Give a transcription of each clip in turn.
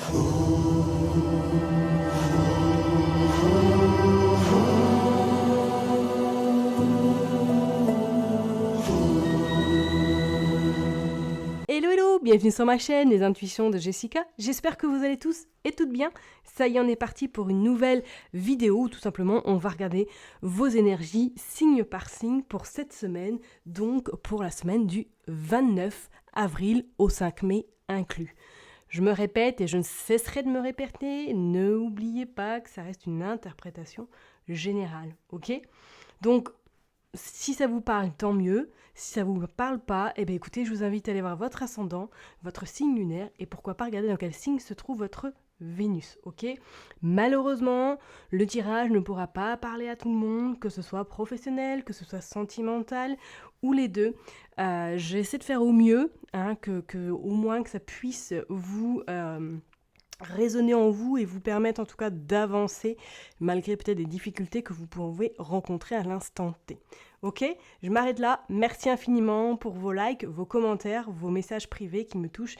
Hello hello, bienvenue sur ma chaîne Les Intuitions de Jessica, j'espère que vous allez tous et toutes bien. Ça y est, on est parti pour une nouvelle vidéo où tout simplement on va regarder vos énergies signe par signe pour cette semaine, donc pour la semaine du 29 avril au 5 mai inclus. Je me répète et je ne cesserai de me répéter, n'oubliez pas que ça reste une interprétation générale, ok? Donc, si ça vous parle, tant mieux. Si ça vous parle pas, eh bien écoutez, je vous invite à aller voir votre ascendant, votre signe lunaire, et pourquoi pas regarder dans quel signe se trouve votre Vénus, ok? Malheureusement, le tirage ne pourra pas parler à tout le monde, que ce soit professionnel, que ce soit sentimental, ou les deux. J'essaie de faire au mieux, au moins que ça puisse vous résonner en vous et vous permettre en tout cas d'avancer malgré peut-être des difficultés que vous pouvez rencontrer à l'instant T. Ok, je m'arrête là. Merci infiniment pour vos likes, vos commentaires, vos messages privés qui me touchent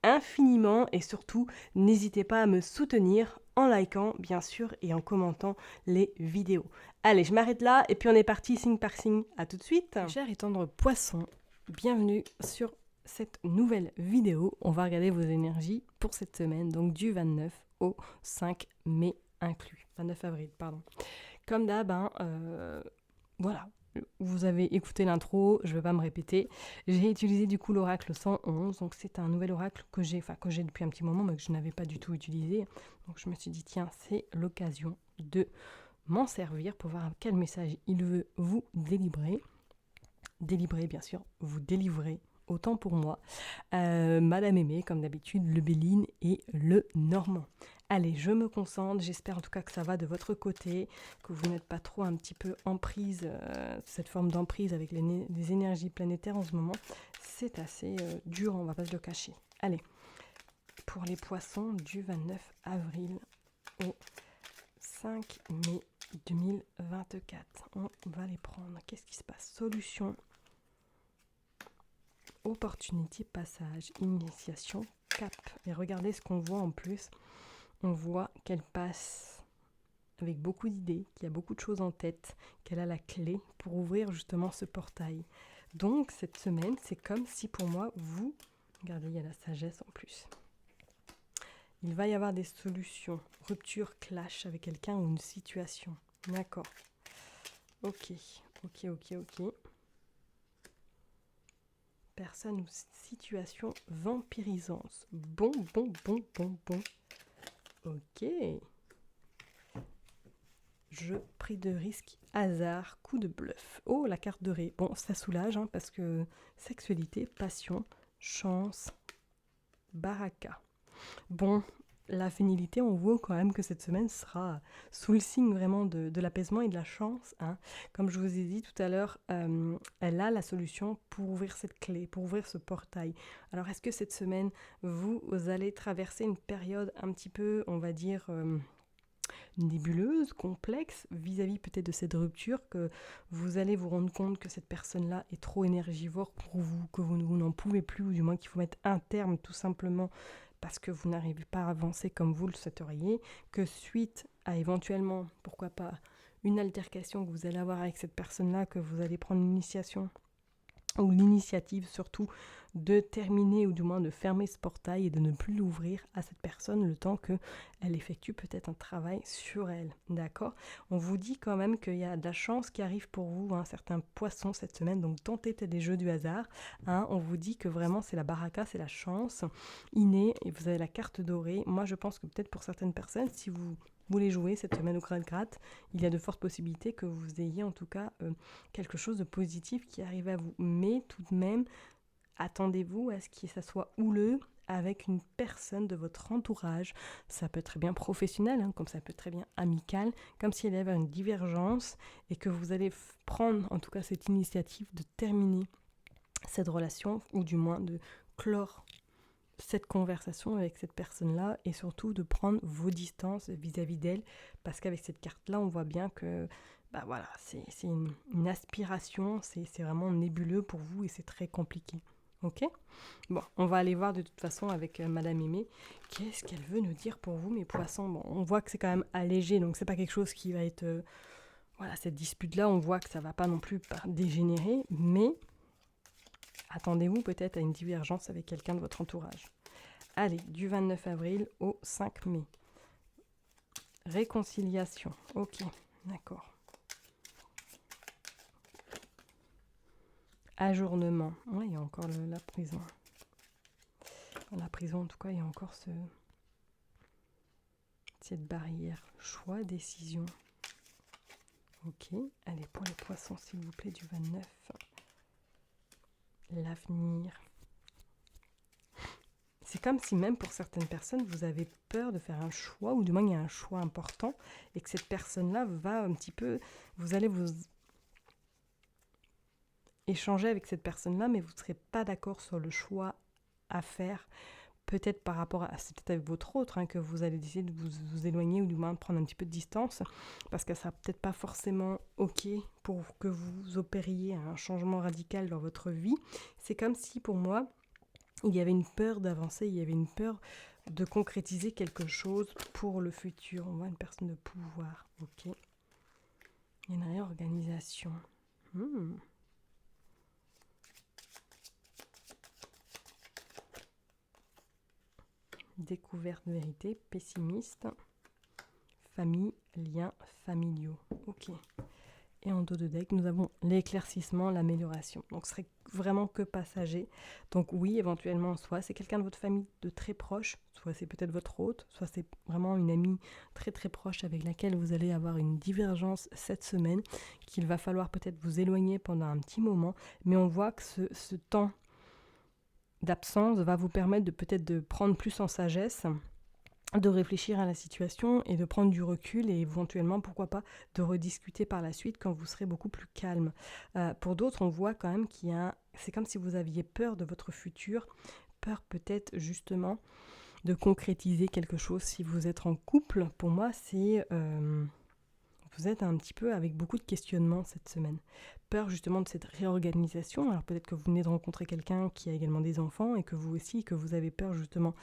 infiniment et surtout n'hésitez pas à me soutenir en likant bien sûr et en commentant les vidéos. Allez, je m'arrête là et puis on est parti signe par signe. À tout de suite. Cher et tendre poisson, bienvenue sur cette nouvelle vidéo. On va regarder vos énergies pour cette semaine, donc du 29 au 5 mai inclus. 29 avril, pardon. Comme d'hab, voilà. Vous avez écouté l'intro, je ne vais pas me répéter. J'ai utilisé du coup l'oracle 111, donc c'est un nouvel oracle que j'ai depuis un petit moment, mais que je n'avais pas du tout utilisé. Donc je me suis dit, tiens, c'est l'occasion de m'en servir pour voir quel message il veut vous délivrer. Délivrer, bien sûr, vous délivrer. Autant pour moi, Madame Aimée, comme d'habitude, le Béline et le Normand. Allez, je me concentre, j'espère en tout cas que ça va de votre côté, que vous n'êtes pas trop un petit peu en prise, cette forme d'emprise avec les énergies planétaires en ce moment. C'est assez dur, on va pas se le cacher. Allez, pour les poissons du 29 avril au 5 mai 2024, on va les prendre. Qu'est-ce qui se passe? Solution. Opportunité, passage, initiation, cap. Et regardez ce qu'on voit en plus. On voit qu'elle passe avec beaucoup d'idées, qu'il y a beaucoup de choses en tête, qu'elle a la clé pour ouvrir justement ce portail. Donc cette semaine, c'est comme si pour moi, regardez, il y a la sagesse en plus. Il va y avoir des solutions, rupture, clash avec quelqu'un ou une situation. D'accord. Ok. Personne ou situation vampirisante. Bon. Ok. Jeu pris de risque, hasard, coup de bluff. Oh, la carte de ré. Bon, ça soulage, parce que sexualité, passion, chance, baraka. Bon, la fénilité, on voit quand même que cette semaine sera sous le signe vraiment de l'apaisement et de la chance. Comme je vous ai dit tout à l'heure, elle a la solution pour ouvrir cette clé, pour ouvrir ce portail. Alors, est-ce que cette semaine, vous allez traverser une période un petit peu, on va dire, nébuleuse, complexe, vis-à-vis peut-être de cette rupture, que vous allez vous rendre compte que cette personne-là est trop énergivore pour vous, que vous n'en pouvez plus, ou du moins qu'il faut mettre un terme tout simplement parce que vous n'arrivez pas à avancer comme vous le souhaiteriez, que suite à éventuellement, pourquoi pas, une altercation que vous allez avoir avec cette personne-là, que vous allez prendre l'initiation ou l'initiative surtout de terminer ou du moins de fermer ce portail et de ne plus l'ouvrir à cette personne le temps qu'elle effectue peut-être un travail sur elle, d'accord? On vous dit quand même qu'il y a de la chance qui arrive pour vous, certains poissons cette semaine, donc tentez peut-être des jeux du hasard, on vous dit que vraiment c'est la baraka, c'est la chance innée et vous avez la carte dorée. Moi je pense que peut-être pour certaines personnes, si vous voulez jouer cette semaine au gratte-gratte, il y a de fortes possibilités que vous ayez en tout cas quelque chose de positif qui arrive à vous. Mais tout de même, attendez-vous à ce que ça soit houleux avec une personne de votre entourage. Ça peut être très bien professionnel, comme ça peut être très bien amical, comme s'il y avait une divergence et que vous allez prendre en tout cas cette initiative de terminer cette relation ou du moins de clore cette conversation avec cette personne-là et surtout de prendre vos distances vis-à-vis d'elle, parce qu'avec cette carte-là, on voit bien que c'est une aspiration, c'est vraiment nébuleux pour vous et c'est très compliqué. Ok? Bon, on va aller voir de toute façon avec Madame Aimée. Qu'est-ce qu'elle veut nous dire pour vous, mes poissons? Bon, on voit que c'est quand même allégé, donc c'est pas quelque chose qui va être... voilà, cette dispute-là, on voit que ça va pas non plus dégénérer, mais attendez-vous peut-être à une divergence avec quelqu'un de votre entourage. Allez, du 29 avril au 5 mai. Réconciliation. Ok, d'accord. Ajournement. Oui, il y a encore la prison. Dans la prison, en tout cas, il y a encore cette barrière. Choix, décision. Ok, allez, pour les poissons, s'il vous plaît, du 29. L'avenir. C'est comme si même pour certaines personnes, vous avez peur de faire un choix, ou du moins il y a un choix important, et que cette personne-là va un petit peu... Vous allez vous échanger avec cette personne-là, mais vous ne serez pas d'accord sur le choix à faire. Peut-être par rapport à... C'est peut-être avec votre autre que vous allez décider de vous éloigner, ou du moins de prendre un petit peu de distance, parce que ça sera peut-être pas forcément OK pour que vous opériez un changement radical dans votre vie. C'est comme si, pour moi, il y avait une peur d'avancer, il y avait une peur de concrétiser quelque chose pour le futur. On voit une personne de pouvoir, ok. Il y a une réorganisation. Découverte, vérité, pessimiste, famille, liens familiaux, ok. Et en dos de deck, nous avons l'éclaircissement, l'amélioration. Donc, ce serait vraiment que passager. Donc, oui, éventuellement, soit c'est quelqu'un de votre famille de très proche, soit c'est peut-être votre hôte, soit c'est vraiment une amie très très proche avec laquelle vous allez avoir une divergence cette semaine, qu'il va falloir peut-être vous éloigner pendant un petit moment. Mais on voit que ce temps d'absence va vous permettre de peut-être de prendre plus en sagesse, de réfléchir à la situation et de prendre du recul et éventuellement, pourquoi pas, de rediscuter par la suite quand vous serez beaucoup plus calme. Pour d'autres, on voit quand même qu'il y a... C'est comme si vous aviez peur de votre futur, peur peut-être justement de concrétiser quelque chose. Si vous êtes en couple, pour moi, c'est... vous êtes un petit peu avec beaucoup de questionnements cette semaine. Peur justement de cette réorganisation. Alors peut-être que vous venez de rencontrer quelqu'un qui a également des enfants et que vous aussi, que vous avez peur justement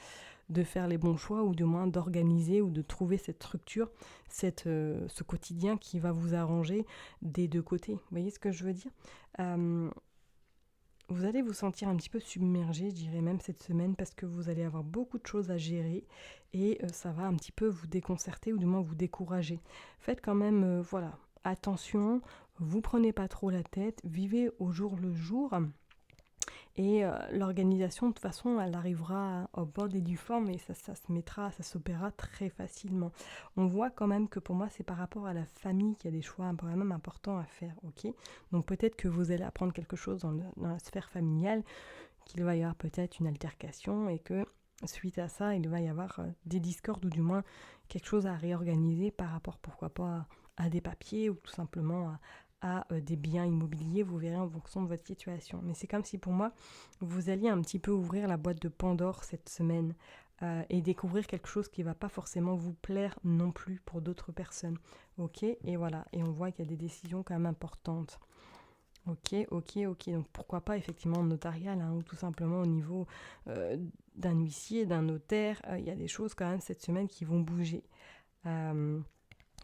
de faire les bons choix ou du moins d'organiser ou de trouver cette structure, ce quotidien qui va vous arranger des deux côtés. Vous voyez ce que je veux dire ? Vous allez vous sentir un petit peu submergé, je dirais même cette semaine, parce que vous allez avoir beaucoup de choses à gérer et ça va un petit peu vous déconcerter ou du moins vous décourager. Faites quand même, voilà, attention, vous prenez pas trop la tête, vivez au jour le jour. Et l'organisation, de toute façon, elle arrivera au bord des difformes et ça s'opérera très facilement. On voit quand même que pour moi, c'est par rapport à la famille qu'il y a des choix quand même importants à faire, ok ? Donc peut-être que vous allez apprendre quelque chose dans la sphère familiale, qu'il va y avoir peut-être une altercation et que suite à ça, il va y avoir des discordes ou du moins quelque chose à réorganiser par rapport, pourquoi pas, à des papiers ou tout simplement à des biens immobiliers, vous verrez en fonction de votre situation. Mais c'est comme si pour moi, vous alliez un petit peu ouvrir la boîte de Pandore cette semaine et découvrir quelque chose qui ne va pas forcément vous plaire non plus pour d'autres personnes. Ok ? Et voilà, et on voit qu'il y a des décisions quand même importantes. Ok. Donc pourquoi pas effectivement notarial ou tout simplement au niveau d'un huissier, d'un notaire. Il y a des choses quand même cette semaine qui vont bouger.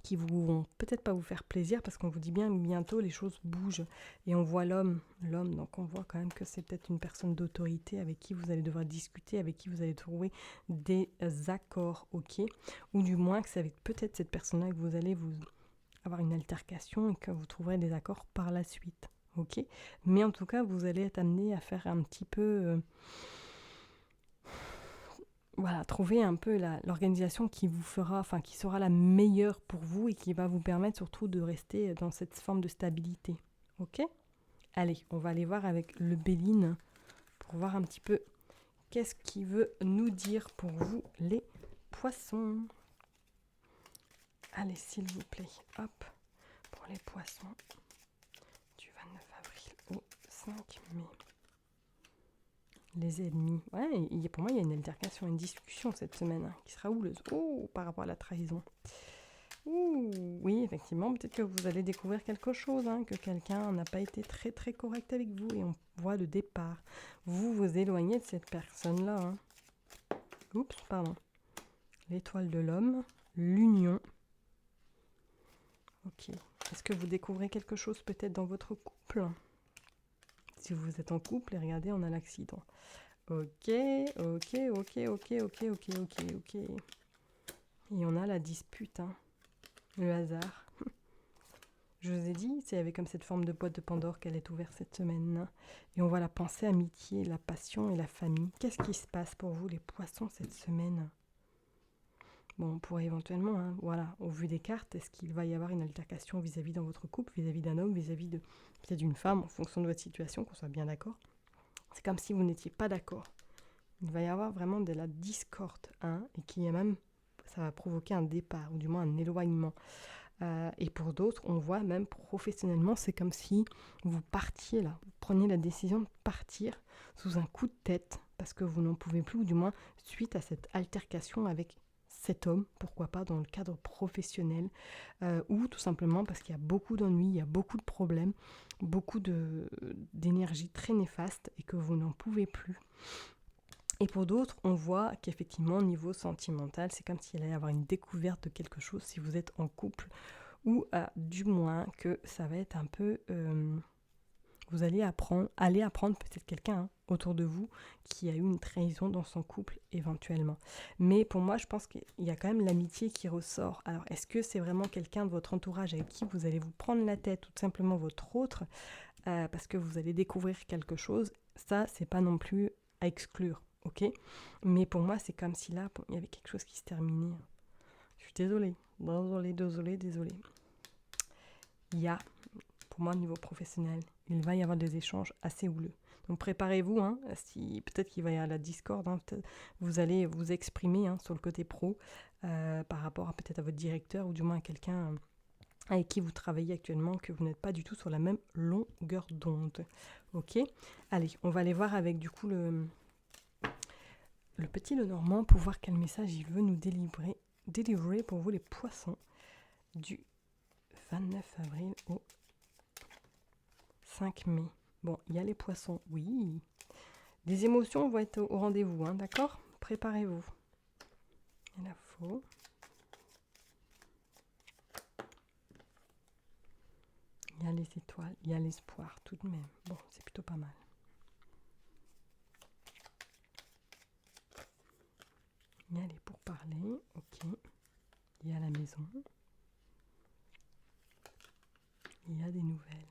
Qui vont peut-être pas vous faire plaisir parce qu'on vous dit bien bientôt les choses bougent et on voit l'homme, donc on voit quand même que c'est peut-être une personne d'autorité avec qui vous allez devoir discuter, avec qui vous allez trouver des accords, ok, ou du moins que c'est avec peut-être cette personne-là que vous allez vous avoir une altercation et que vous trouverez des accords par la suite, ok, mais en tout cas vous allez être amené à faire un petit peu voilà, trouver un peu l'organisation qui vous fera, enfin qui sera la meilleure pour vous et qui va vous permettre surtout de rester dans cette forme de stabilité. Ok ? Allez, on va aller voir avec le Béline pour voir un petit peu qu'est-ce qu'il veut nous dire pour vous les poissons. Allez, s'il vous plaît, hop, pour les poissons du 29 avril au 5 mai. Les ennemis. Ouais, pour moi, il y a une altercation, une discussion cette semaine qui sera houleuse. Oh, par rapport à la trahison. Ouh, oui, effectivement, peut-être que vous allez découvrir quelque chose, hein, que quelqu'un n'a pas été très très correct avec vous et on voit le départ. Vous vous éloignez de cette personne-là. Hein. Oups, pardon. L'étoile de l'homme, l'union. Ok. Est-ce que vous découvrez quelque chose peut-être dans votre couple? Si vous êtes en couple, et regardez, on a l'accident. Ok. Et on a la dispute, hein. Le hasard. Je vous ai dit, c'est avec comme cette forme de boîte de Pandore qu'elle est ouverte cette semaine. Et on voit la pensée, amitié, la passion et la famille. Qu'est-ce qui se passe pour vous les poissons cette semaine? Bon, on pourrait éventuellement, hein, voilà, au vu des cartes, est-ce qu'il va y avoir une altercation vis-à-vis dans votre couple, vis-à-vis d'un homme, vis-à-vis de peut-être d'une femme, en fonction de votre situation, qu'on soit bien d'accord. C'est comme si vous n'étiez pas d'accord. Il va y avoir vraiment de la discorde, hein, et qui est même, ça va provoquer un départ, ou du moins un éloignement. Et pour d'autres, on voit même professionnellement, c'est comme si vous partiez là, vous preniez la décision de partir sous un coup de tête, parce que vous n'en pouvez plus, ou du moins suite à cette altercation avec cet homme, pourquoi pas dans le cadre professionnel, ou tout simplement parce qu'il y a beaucoup d'ennuis, il y a beaucoup de problèmes, beaucoup d'énergie très néfaste et que vous n'en pouvez plus. Et pour d'autres, on voit qu'effectivement, au niveau sentimental, c'est comme s'il allait y avoir une découverte de quelque chose si vous êtes en couple, ou du moins que ça va être un peu... vous allez apprendre peut-être quelqu'un, hein, autour de vous qui a eu une trahison dans son couple éventuellement. Mais pour moi, je pense qu'il y a quand même l'amitié qui ressort. Alors, est-ce que c'est vraiment quelqu'un de votre entourage avec qui vous allez vous prendre la tête, ou tout simplement votre autre, parce que vous allez découvrir quelque chose? Ça, c'est pas non plus à exclure. Ok, mais pour moi, c'est comme si là, il y avait quelque chose qui se terminait. Je suis désolée. Il y a, pour moi, au niveau professionnel, il va y avoir des échanges assez houleux. Donc préparez-vous, hein, si, peut-être qu'il va y avoir la discorde, hein, vous allez vous exprimer, hein, sur le côté pro, par rapport peut-être à votre directeur, ou du moins à quelqu'un avec qui vous travaillez actuellement, que vous n'êtes pas du tout sur la même longueur d'onde. Ok, allez, on va aller voir avec du coup le petit Lenormand pour voir quel message il veut nous délivrer pour vous les poissons du 29 avril au 5 mai. Bon, il y a les poissons, oui. Les émotions vont être au rendez-vous, hein, d'accord? Préparez-vous. Il y a la faux. Il y a les étoiles, il y a l'espoir tout de même. Bon, c'est plutôt pas mal. Il y a les pourparlers, ok. Il y a la maison. Il y a des nouvelles.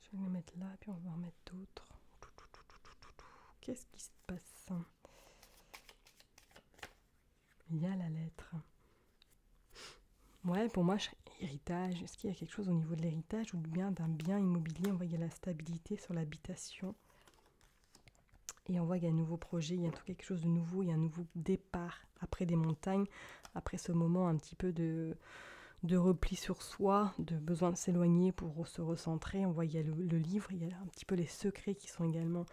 Je vais les mettre là, puis on va en mettre d'autres. Qu'est-ce qui se passe? Il y a la lettre. Ouais, pour moi, héritage. Est-ce qu'il y a quelque chose au niveau de l'héritage ou bien d'un bien immobilier? On voit qu'il y a la stabilité sur l'habitation. Et on voit qu'il y a un nouveau projet, il y a tout quelque chose de nouveau, il y a un nouveau départ après des montagnes, après ce moment un petit peu de repli sur soi, de besoin de s'éloigner pour se recentrer. On voit qu'il y a le livre, il y a un petit peu les secrets qui sont également...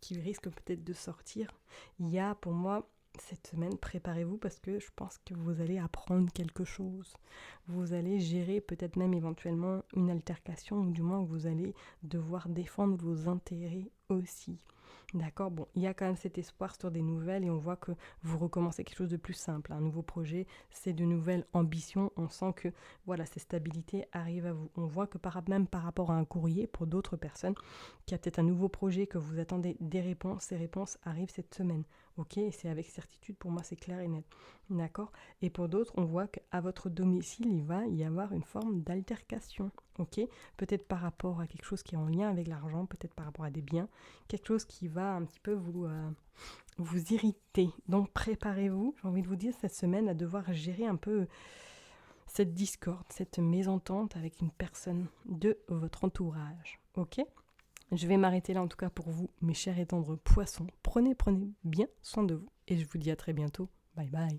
qui risquent peut-être de sortir. Il y a pour moi... Cette semaine, préparez-vous parce que je pense que vous allez apprendre quelque chose. Vous allez gérer peut-être même éventuellement une altercation, ou du moins vous allez devoir défendre vos intérêts aussi. D'accord, bon, il y a quand même cet espoir sur des nouvelles et on voit que vous recommencez quelque chose de plus simple. Un nouveau projet, c'est de nouvelles ambitions. On sent que voilà, ces stabilités arrivent à vous. On voit que même par rapport à un courrier pour d'autres personnes, qu'il y a peut-être un nouveau projet, que vous attendez des réponses. Ces réponses arrivent cette semaine. Ok, et c'est avec certitude, pour moi c'est clair et net. D'accord. Et pour d'autres, on voit qu'à votre domicile, il va y avoir une forme d'altercation. Ok, peut-être par rapport à quelque chose qui est en lien avec l'argent, peut-être par rapport à des biens, quelque chose qui va un petit peu vous irriter. Donc préparez-vous, j'ai envie de vous dire, cette semaine à devoir gérer un peu cette discorde, cette mésentente avec une personne de votre entourage. Ok ? Je vais m'arrêter là en tout cas pour vous, mes chers et tendres poissons. Prenez bien soin de vous et je vous dis à très bientôt. Bye bye.